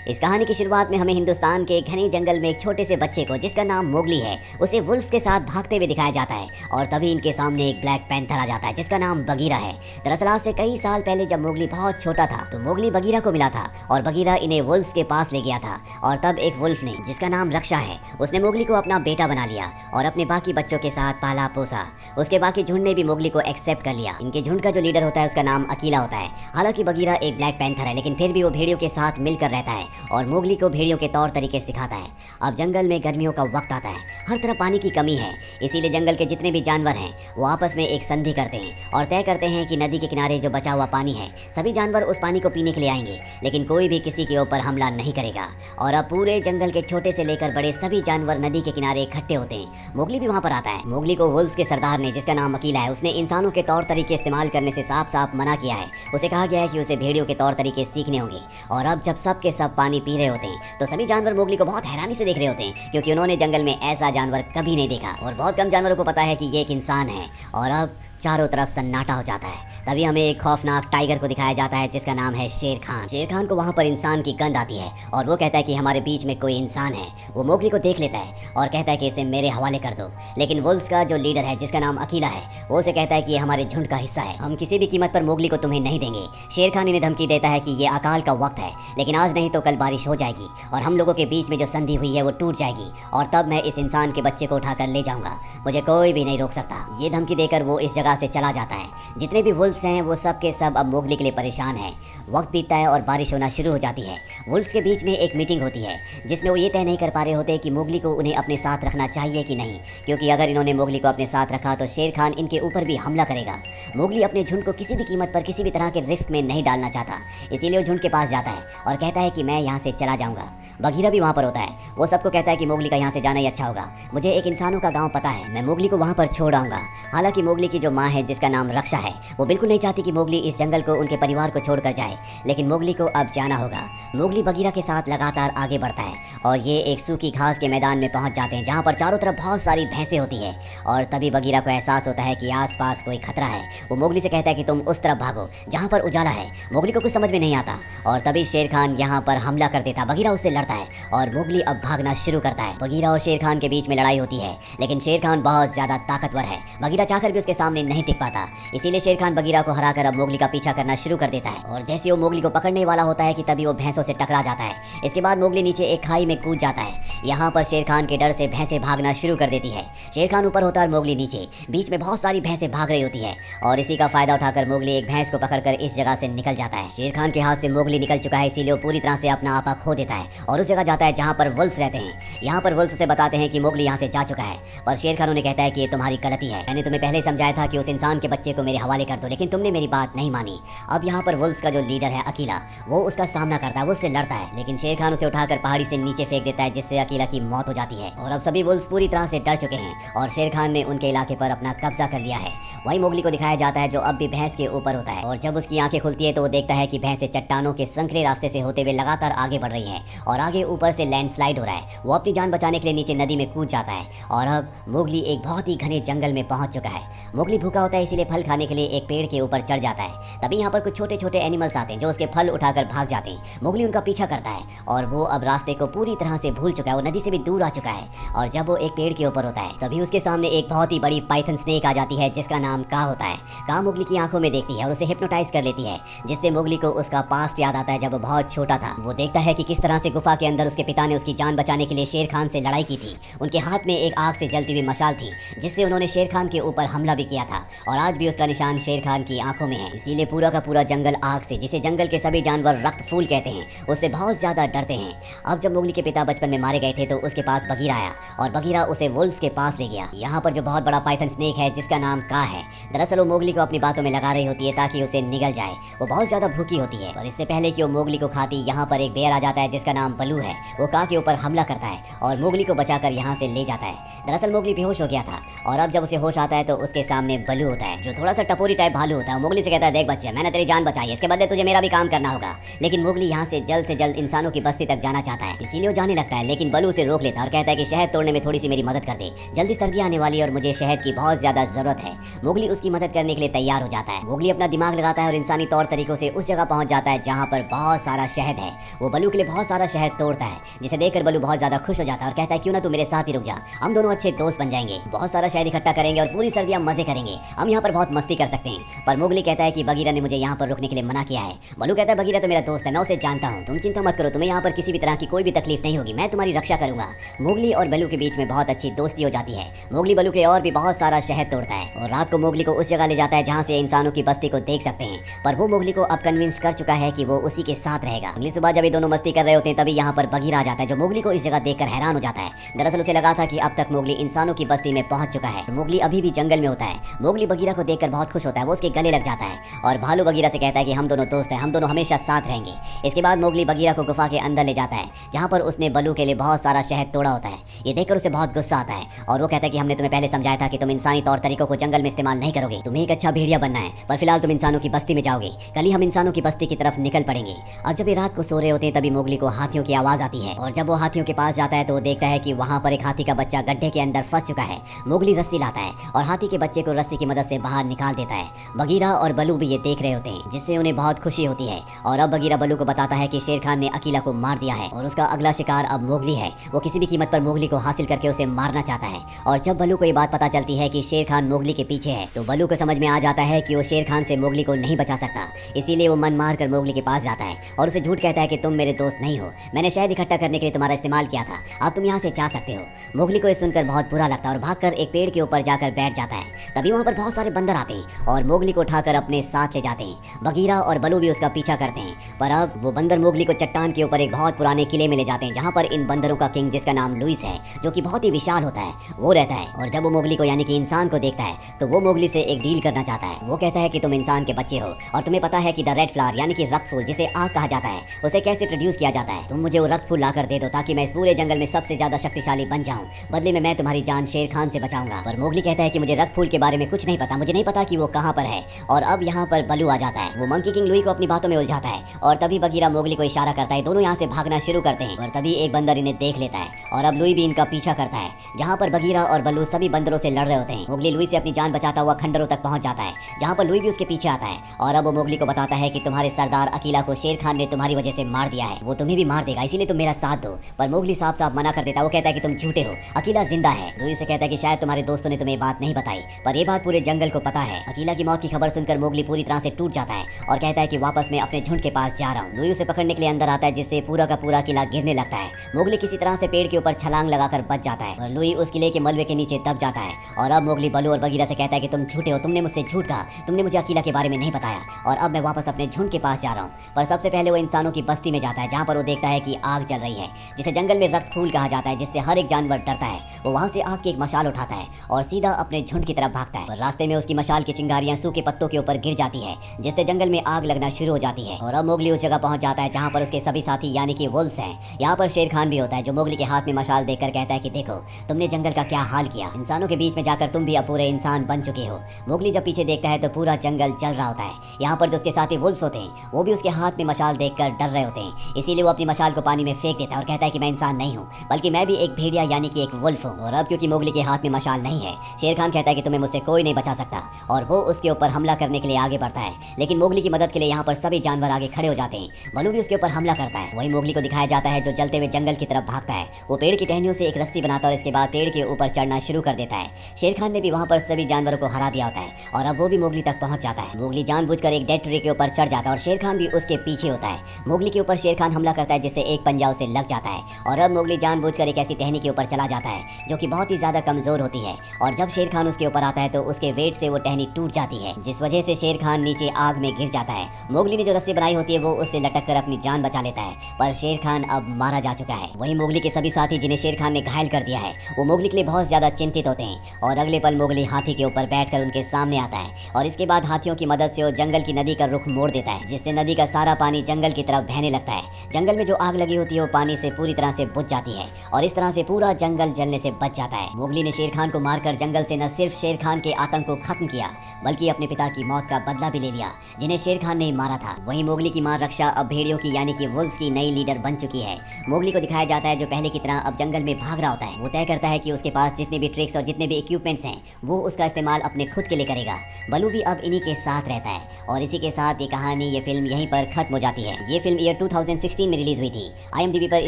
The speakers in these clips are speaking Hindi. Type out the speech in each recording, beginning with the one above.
इस कहानी की शुरुआत में हमें हिंदुस्तान के घने जंगल में एक छोटे से बच्चे को, जिसका नाम मोगली है, उसे वुल्फ्स के साथ भागते हुए दिखाया जाता है। और तभी इनके सामने एक ब्लैक पैंथर आ जाता है जिसका नाम बगीरा है। दरअसल आज से कई साल पहले जब मोगली बहुत छोटा था तो मोगली बगीरा को मिला था और बगीरा इन्हें वुल्फ्स के पास ले गया था। और तब एक वुल्फ ने, जिसका नाम रक्षा है, उसने मोगली को अपना बेटा बना लिया और अपने बाकी बच्चों के साथ पाला पोसा। उसके बाकी झुंड ने भी मोगली को एक्सेप्ट कर लिया। इनके झुंड का जो लीडर होता है उसका नाम अकीला होता है। हालांकि बगीरा एक ब्लैक पैंथर है, लेकिन फिर भी वो भेड़ियों के साथ मिलकर रहता है और मोगली को भेड़ियों के तौर तरीके सिखाता है। अब जंगल में गर्मियों का वक्त आता है, हर तरफ पानी की कमी है, इसीलिए जंगल के जितने भी जानवर हैं वो आपस में एक संधि करते हैं और तय करते हैं कि नदी के किनारे जो बचा हुआ पानी है, सभी जानवर उस पानी को पीने के लिए आएंगे, लेकिन कोई भी किसी के ऊपर हमला नहीं करेगा। और अब पूरे जंगल के छोटे से लेकर बड़े सभी जानवर नदी के किनारे इकट्ठे होते हैं। मोगली भी वहाँ पर आता है। मोगली को वुल्फ्स के सरदार ने, जिसका नाम अकीला है, उसने इंसानों के तौर तरीके इस्तेमाल करने से साफ साफ मना किया है। उसे कहा गया है कि उसे भेड़ियों के तौर तरीके सीखने होंगे। और अब जब सब के सब पानी पी रहे होते हैं तो सभी जानवर मोगली को बहुत हैरानी से देख रहे होते हैं, क्योंकि उन्होंने जंगल में ऐसा जानवर कभी नहीं देखा और बहुत कम जानवरों को पता है कि ये एक इंसान है। और अब चारों तरफ सन्नाटा हो जाता है। तभी हमें एक खौफनाक टाइगर को दिखाया जाता है जिसका नाम है शेर खान। शेर खान को वहाँ पर इंसान की गंध आती है और वो कहता है कि हमारे बीच में कोई इंसान है। वो मोगली को देख लेता है और कहता है कि इसे मेरे हवाले कर दो, लेकिन वुल्फ्स का जो लीडर है, जिसका नाम अकीला है, वो उसे कहता है कि ये हमारे झुंड का हिस्सा है, हम किसी भी कीमत पर मोगली को तुम्हें नहीं देंगे। शेर खान इन्हें धमकी देता है कि ये अकाल का वक्त है, लेकिन आज नहीं तो कल बारिश हो जाएगी और हम लोगों के बीच में जो संधि हुई है वो टूट जाएगी और तब मैं इस इंसान के बच्चे को उठाकर ले जाऊंगा, मुझे कोई भी नहीं रोक सकता। ये धमकी देकर वो इस जगह से चला जाता है। जितने भी वुल्फ्स हैं वो सब के सब अब मोगली के लिए परेशान हैं। वक्त बीतता है और बारिश होना शुरू हो जाती है। वुल्फ्स के बीच में एक मीटिंग होती है जिसमें वो ये तय नहीं कर पा रहे होते कि मोगली को उन्हें अपने साथ रखना चाहिए कि नहीं, क्योंकि अगर इन्होंने मोगली को अपने साथ रखा तो शेर खान इनके ऊपर भी हमला करेगा। मोगली अपने झुंड को किसी भी कीमत पर किसी भी तरह के रिस्क में नहीं डालना चाहता, इसीलिए वो झुंड के पास जाता है और कहता है कि मैं यहाँ से चला जाऊँगा। बगीरा भी वहाँ पर होता है। वो सबको कहता है कि मोगली का यहाँ से जाना ही अच्छा होगा, मुझे एक इंसानों का गाँव पता है, मैं मोगली को वहाँ पर छोड़ आऊँगा। हालांकि मोगली की जो माँ है, जिसका नाम रक्षा है, वो बिल्कुल नहीं चाहती कि मोगली इस जंगल को, उनके परिवार को छोड़कर जाए, लेकिन मोगली को अब जाना होगा। मोगली बगीरा के साथ लगातार आगे बढ़ता है और ये एक सूखी घास के मैदान में पहुंच जाते हैं जहां पर चारों तरफ बहुत सारी भैंसें होती है। और तभी बगीरा को एहसास होता है कि आसपास कोई खतरा है। वो मोगली से कहता है कि तुम उस तरफ भागो जहां पर उजाला है। मोगली को कुछ समझ में नहीं आता और तभी शेर खान यहाँ पर हमला कर देता। बगीरा उससे लड़ता है और मोगली अब भागना शुरू करता है। बगीरा और शेर खान के बीच में लड़ाई होती है, लेकिन शेर खान बहुत ज्यादा ताकतवर है। बगीरा चाहकर भी उसके सामने नहीं टिक पाता, इसीलिए शेर खान बगीरा को हराकर अब मोगली का पीछा करना शुरू कर देता है। और जैसे वो मोगली को पकड़ने वाला होता है कि तभी वो भैंसों से टकरा जाता है। इसके बाद मोगली नीचे एक खाई में कूद जाता है। यहाँ पर शेर खान के डर से भैंसें भागना शुरू कर देती है। शेर खान ऊपर होता है और मोगली नीचे। बीच में बहुत सारी भैंसें भाग रही होती है और इसी का फायदा उठाकर मोगली एक भैंस को पकड़कर इस जगह से निकल जाता है। शेर खान के हाथ से मोगली निकल चुका है, इसीलिए वो पूरी तरह से अपना आपा खो देता है और उस जगह जाता है जहाँ पर वुल्फ्स रहते हैं। यहाँ पर वुल्फ्स से बताते हैं कि मोगली यहाँ से जा चुका है, पर शेर खान उन्हें कहता है कि ये तुम्हारी गलती है, मैंने तुम्हें पहले समझाया था कि उस इंसान के बच्चे को मेरे हवाले कर दो, लेकिन तुमने मेरी बात नहीं मानी। अब यहाँ पर वुल्फ्स का जो लीडर है अकीला, वो उसका सामना करता है, वो उससे लड़ता है, लेकिन शेर खान उसे उठाकर पहाड़ी से नीचे फेंक देता है, जिससे अकीला की मौत हो जाती है। और अब सभी वुल्फ्स पूरी तरह से डर चुके हैं और शेर खान ने उनके इलाके पर अपना कब्जा कर लिया है। वही मोगली को दिखाया जाता है जो अब भी भैंस के ऊपर होता है और जब उसकी आंखें खुलती है तो वो देखता है कि भैंसें चट्टानों के संकरे रास्ते से होते हुए लगातार आगे बढ़ रही हैं और आगे ऊपर से लैंडस्लाइड हो रहा है। वो अपनी जान बचाने के लिए नीचे नदी में कूद जाता है और अब मोगली एक बहुत ही घने जंगल में पहुंच चुका है। मोगली भूखा होता है, इसीलिए फल खाने के लिए एक पेड़ के ऊपर चढ़ जाता है। तभी यहाँ पर कुछ छोटे छोटे एनिमल्स आते हैं जो उसके फल उठाकर भाग जाते हैं। मोगली उनका पीछा करता है और वो अब रास्ते को पूरी तरह से भूल चुका है, वो नदी से भी दूर आ चुका है। और जब वो एक पेड़ के ऊपर होता है तभी उसके सामने एक बहुत ही बड़ी पाइथन स्नेक आ जाती है जिसका नाम का होता है। का मोगली की आंखों में देखती है और उसे हिप्नोटाइज कर लेती है, जिससे मोगली को उसका पास्ट याद आता है जब वो बहुत छोटा था। वो देखता है कि किस तरह से गुफा के अंदर उसके पिता ने उसकी जान बचाने के लिए शेर खान से लड़ाई की थी। उनके हाथ में एक आग से जलती हुई मशाल थी जिससे उन्होंने शेर खान के ऊपर हमला भी किया था और आज भी उसका निशान शेर खान की आंखों में है। इसीलिए पूरा का पूरा जंगल आग से, जिसे जंगल के सभी जानवर रक्त फूल कहते हैं, उससे बहुत ज्यादा डरते हैं। अब जब मोगली के पिता बचपन में मारे गए थे तो उसके पास बगीरा आया और बगीरा उसे वुल्फ्स के पास ले गया। यहाँ पर जो बहुत बड़ा पाइथन स्नेक है जिसका नाम का है, दरअसल वो मोगली को अपनी बातों में लगा रही होती है ताकि उसे निगल जाए। वो बहुत ज्यादा भूखी होती है और इससे पहले कि वो मोगली को खाती, यहाँ पर एक बेर आ जाता है जिसका नाम बलू है। वो का के ऊपर हमला करता है और मोगली को बचाकर यहाँ से ले जाता है। दरअसल मोगली बेहोश हो गया था और अब जब उसे होश आता है तो उसके सामने बलू होता है, जो थोड़ा सा टपोरी टाइप भालू होता है। मोगली से कहता है, देख बच्चे, मैंने तेरी जान बचाई है, इसके बदले तुझे मेरा भी काम करना होगा। लेकिन मोगली यहाँ से जल्द इंसानों की बस्ती तक जाना चाहता है, इसीलिए वो जाने लगता है। लेकिन बलू उसे रोक लेता है और कहता है कि शहद तोड़ने में थोड़ी सी मेरी मदद कर दे, जल्दी सर्दी आने वाली है और मुझे शहद की बहुत ज्यादा जरूरत है। मोगली उसकी मदद करने के लिए तैयार हो जाता है। मोगली अपना दिमाग लगाता है और इंसानी तौर तरीकों से उस जगह पहुंच जाता है जहाँ पर बहुत सारा शहद है। वो बलू के लिए बहुत सारा शहद तोड़ता है, जिसे देखकर बलू बहुत ज्यादा खुश हो जाता है और कहता है, क्यों ना तू मेरे साथ ही रुक जा, हम दोनों अच्छे दोस्त बन जाएंगे, बहुत सारा शहद इकट्ठा करेंगे और पूरी सर्दियां मजे करेंगे, हम यहाँ पर बहुत मस्ती कर सकते हैं। पर मोगली कहता है कि बगीरा ने मुझे यहाँ पर रुकने के लिए मना किया है। बलू कहता है, बगीरा तो मेरा दोस्त है, मैं उसे जानता हूँ, तुम चिंता मत करो, तुम्हें यहाँ पर किसी भी तरह की कोई भी तकलीफ नहीं होगी, मैं तुम्हारी रक्षा करूंगा। मोगली और बलू के बीच में बहुत अच्छी दोस्ती हो जाती है। मोगली बलू के और भी बहुत सारा शहद तोड़ता है और रात को मोगली को उस जगह ले जाता है जहाँ से इंसानों की बस्ती को देख सकते हैं। पर वो मोगली को अब कन्विंस कर चुका है कि वो उसी के साथ रहेगा। अगली सुबह जब ये दोनों मस्ती कर रहे होते हैं तभी यहाँ पर बगीरा आ जाता है, जो मोगली को इस जगह देखकर हैरान हो जाता है। दरअसल उसे लगा था कि अब तक मोगली इंसानों की बस्ती में पहुंच चुका है, मोगली अभी भी जंगल में होता है। मोगली बगीरा को देखकर बहुत खुश होता है, वो उसके गले लग जाता है और भालू बगीरा से कहता है कि हम दोनों दोस्त हैं, हम दोनों हमेशा साथ रहेंगे। इसके बाद मोगली बगीरा को गुफा के अंदर ले जाता है जहाँ पर उसने बलू के लिए बहुत सारा शहद तोड़ा होता है। ये देखकर उसे बहुत गुस्सा आता है और वो कहता है कि हमने तुम्हें पहले समझाया था कि तुम इंसानी तौर तरीकों को जंगल में इस्तेमाल नहीं करोगे, तुम्हें एक अच्छा भेड़िया बनना है, पर फिलहाल तुम इंसानों की बस्ती में जाओगे, कल ही हम इंसानों की बस्ती की तरफ निकल पड़ेंगे। अब जब ये रात को सो रहे होते हैं तभी मोगली को हाथियों की आवाज आती है और जब वो हाथियों के पास जाता है तो वो देखता है कि वहाँ पर एक हाथी का बच्चा गड्ढे के अंदर फंस चुका है। मोगली रस्सी लाता है और हाथी के बच्चे को रस्सी की मदद से बाहर निकाल देता है। बगीरा और बलू भी ये देख रहे होते हैं, जिससे उन्हें बहुत खुशी होती है। और अब बगीरा बलू को बताता है कि शेर खान ने अकीला को मार दिया है और उसका अगला शिकार अब मोगली है। वो किसी भी कीमत पर मोगली को हासिल करके उसे मारना चाहता है। और जब बलू को ये बात पता चलती है कि शेर खान मोगली के पीछे है तो बलू को समझ में आ जाता है कि वो शेर खान से मोगली को नहीं बचा सकता। इसीलिए वो मन मार कर मोगली के पास जाता है और उसे झूठ कहता है कि तुम मेरे दोस्त नहीं हो, मैंने शहद इकट्ठा करने के लिए तुम्हारा इस्तेमाल किया था, अब तुम यहाँ से जा सकते हो। मोगली को ये सुनकर बहुत बुरा लगता है और भागकर एक पेड़ के ऊपर जाकर बैठ जाता है। तभी वहाँ पर बहुत सारे बंदर आते हैं और मोगली को उठाकर अपने साथ ले जाते हैं। बगीरा और बलू भी उसका पीछा करते हैं, पर अब वो बंदर मोगली को चट्टान के ऊपर एक बहुत पुराने किले में ले जाते हैं जहाँ पर इन बंदरों का किंग, जिसका नाम लुइस है, जो कि बहुत ही विशाल होता है, वो रहता है। और जब वो मोगली को यानी कि इंसान को देखता है तो वो मोगली से एक डील करना चाहता है। वो कहता है कि तुम इंसान के बच्चे हो और तुम्हें पता है कि द रेड फ्लावर यानी कि रक्त फूल, जिसे आग कहा जाता है, उसे कैसे प्रोड्यूस किया जाता है, तुम मुझे वो रक्त फूल लाकर दे दो ताकि मैं इस पूरे जंगल में सबसे ज्यादा शक्तिशाली बन जाऊं, बदले में मैं तुम्हारी जान शेर खान से बचाऊंगा। पर मोगली कहता है कि मुझे रक्त फूल के बारे में कुछ नहीं पता, मुझे नहीं पता कि वो कहाँ पर है। और अब यहाँ पर बलू आ जाता है, वो मंकी किंग लुई को अपनी बातों में उलझाता है और तभी बगीरा मोगली को इशारा करता है, दोनों यहाँ से भागना शुरू करते हैं। और तभी एक बंदर इन्हें देख लेता है और अब लुई भी इनका पीछा करता है। जहाँ पर बगीरा और बल्लू सभी बंदरों से लड़ रहे होते हैं, मोगली लुई से अपनी जान बचाता हुआ खंडरों तक पहुंच जाता है, जहाँ पर लुई भी उसके पीछे आता है। और अब वो मोगली को बताता है कि तुम्हारे सरदार अकीला को शेर खान ने तुम्हारी वजह से मार दिया है, वो तुम्हें भी मार देगा, इसीलिए तुम मेरा साथ दो। पर मोगली साफ साफ मना कर देता है, वो कहता है कि तुम झूठे हो, अकीला जिंदा है। लुई से कहता है कि शायद तुम्हारे दोस्तों ने तुम्हें बात नहीं बताई, पर ये बात पूरे जंगल को पता है। अकीला की मौत की खबर सुनकर मोगली पूरी तरह से टूट जाता है और कहता है कि वापस मैं अपने झुंड के पास जा रहा हूँ। लुई उसे पकड़ने के लिए अंदर आता है, जिससे पूरा का पूरा किला गिरने लगता है। मोगली किसी तरह से पेड़ के ऊपर छलांग लगाकर बच जाता है और लुई उस किले के मलबे के नीचे दब जाता है। और अब मोगली बलू और बगीरा से कहता है कि तुम झूठे हो, तुमने मुझसे झूठ कहा, तुमने मुझे अकीला के बारे में नहीं बताया और अब मैं वापस अपने झुंड के पास जा रहा हूँ। पर सबसे पहले वो इंसानों की बस्ती में जाता है, जहाँ पर वो देखता है कि आग जल रही है, जिसे जंगल में रक्त फूल कहा जाता है, जिससे हर एक जानवर डरता है। वो वहाँ से आग की एक मशाल उठाता है और सीधा अपने झुंड की तरफ भागता है। पर रास्ते में उसकी मशाल की चिंगारियां सूखे पत्तों के ऊपर गिर जाती है, जिससे जंगल में आग लगना शुरू हो जाती है। और अब मोगली उस जगह पहुंच जाता है जहाँ पर उसके सभी साथी यानी कि वुल्व्स हैं। यहाँ पर शेर खान भी होता है, जो मोगली के हाथ में मशाल देखकर कहता है कि देखो तुमने जंगल का क्या हाल किया, इंसानों के बीच में जाकर तुम भी अब पूरे इंसान बन चुके हो। मोगली जब पीछे देखता है तो पूरा जंगल जल रहा होता है। यहाँ पर जो उसके साथी वुल्व्स होते हैं वो भी उसके हाथ में मशाल देखकर डर रहे होते हैं, इसीलिए वो अपनी मशाल को पानी में फेंक देता है और कहता है कि मैं इंसान नहीं हूँ, बल्कि मैं भी एक भेड़िया यानी कि एक वुल्फ हूँ। और अब क्योंकि मोगली के हाथ में मशाल नहीं है, शेर खान कहता है कि तुम्हें मुझसे कोई नहीं बचा सकता और वो उसके ऊपर हमला करने के लिए आगे बढ़ता है। लेकिन मोगली की मदद के लिए यहाँ पर सभी जानवर आगे खड़े हो जाते हैं। बलू भी उसके ऊपर हमला करता है। वही मोगली को दिखाया जाता है जो जलते हुए जंगल की तरफ भागता है। वो पेड़ की टहनियों से एक रस्सी बनाता है और इसके बाद पेड़ के ऊपर चढ़ना शुरू कर देता है। शेर खान ने भी वहाँ पर सभी जानवरों को हरा दिया होता है और अब वो भी मोगली तक पहुँच जाता है। मोगली जानबूझकर एक डेड ट्री के ऊपर चढ़ जाता है और शेर खान भी उसके पीछे होता है। मोगली के ऊपर शेर खान हमला करता है, जिससे एक पंजा उसे लग जाता है और अब मोगली जानबूझकर एक ऐसी टहनी के ऊपर चला जाता है जो कि बहुत ही ज्यादा कमजोर होती है। और जब शेर खान उसके ऊपर आता है तो उसके वेट से वो टहनी टूट जाती है, जिस वजह से शेर खान नीचे आग में गिर जाता है। मोगली ने जो रस्सी बनाई होती है वो उससे लटक कर अपनी जान बचा लेता है, पर शेर खान अब मारा जा चुका है। वही मोगली के सभी साथी जिन्हें शेर खान ने घायल कर दिया है वो मोगली के लिए बहुत ज्यादा चिंतित होते हैं। और अगले पल मोगली हाथी के ऊपर बैठकर उनके सामने आता है और इसके बाद हाथियों की मदद से वो जंगल की नदी का रुख मोड़ देता है, जिससे नदी का सारा पानी जंगल की तरफ बहने लगता है। जंगल में जो आग लगी होती है वो पानी से पूरी पूरी तरह से बुझ जाती है और इस तरह से पूरा जंगल जलने से बच जाता है। मोगली ने शेर खान को मारकर जंगल से न सिर्फ शेर खान के आतंक को खत्म किया बल्कि अपने पिता की मौत का बदला भी ले लिया जिन्हें शेर खान ने मारा था। वहीं मोगली की मां रक्षा अब भेड़ियों की यानी कि वुल्व्स की नई लीडर बन चुकी है। मोगली को दिखाया जाता है जो पहले की तरह अब जंगल में भाग रहा होता है। वो तय करता है कि उसके पास जितने भी ट्रिक्स और जितने भी इक्विपमेंट्स हैं वो उसका इस्तेमाल अपने खुद के लिए करेगा। बलू भी अब इन्हीं के साथ रहता है और इसी के साथ ये कहानी, ये फिल्म यहीं पर खत्म हो जाती है। ये फिल्म ईयर 2016 में रिलीज हुई थी। IMDb पर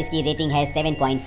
इसकी रेटिंग है 7.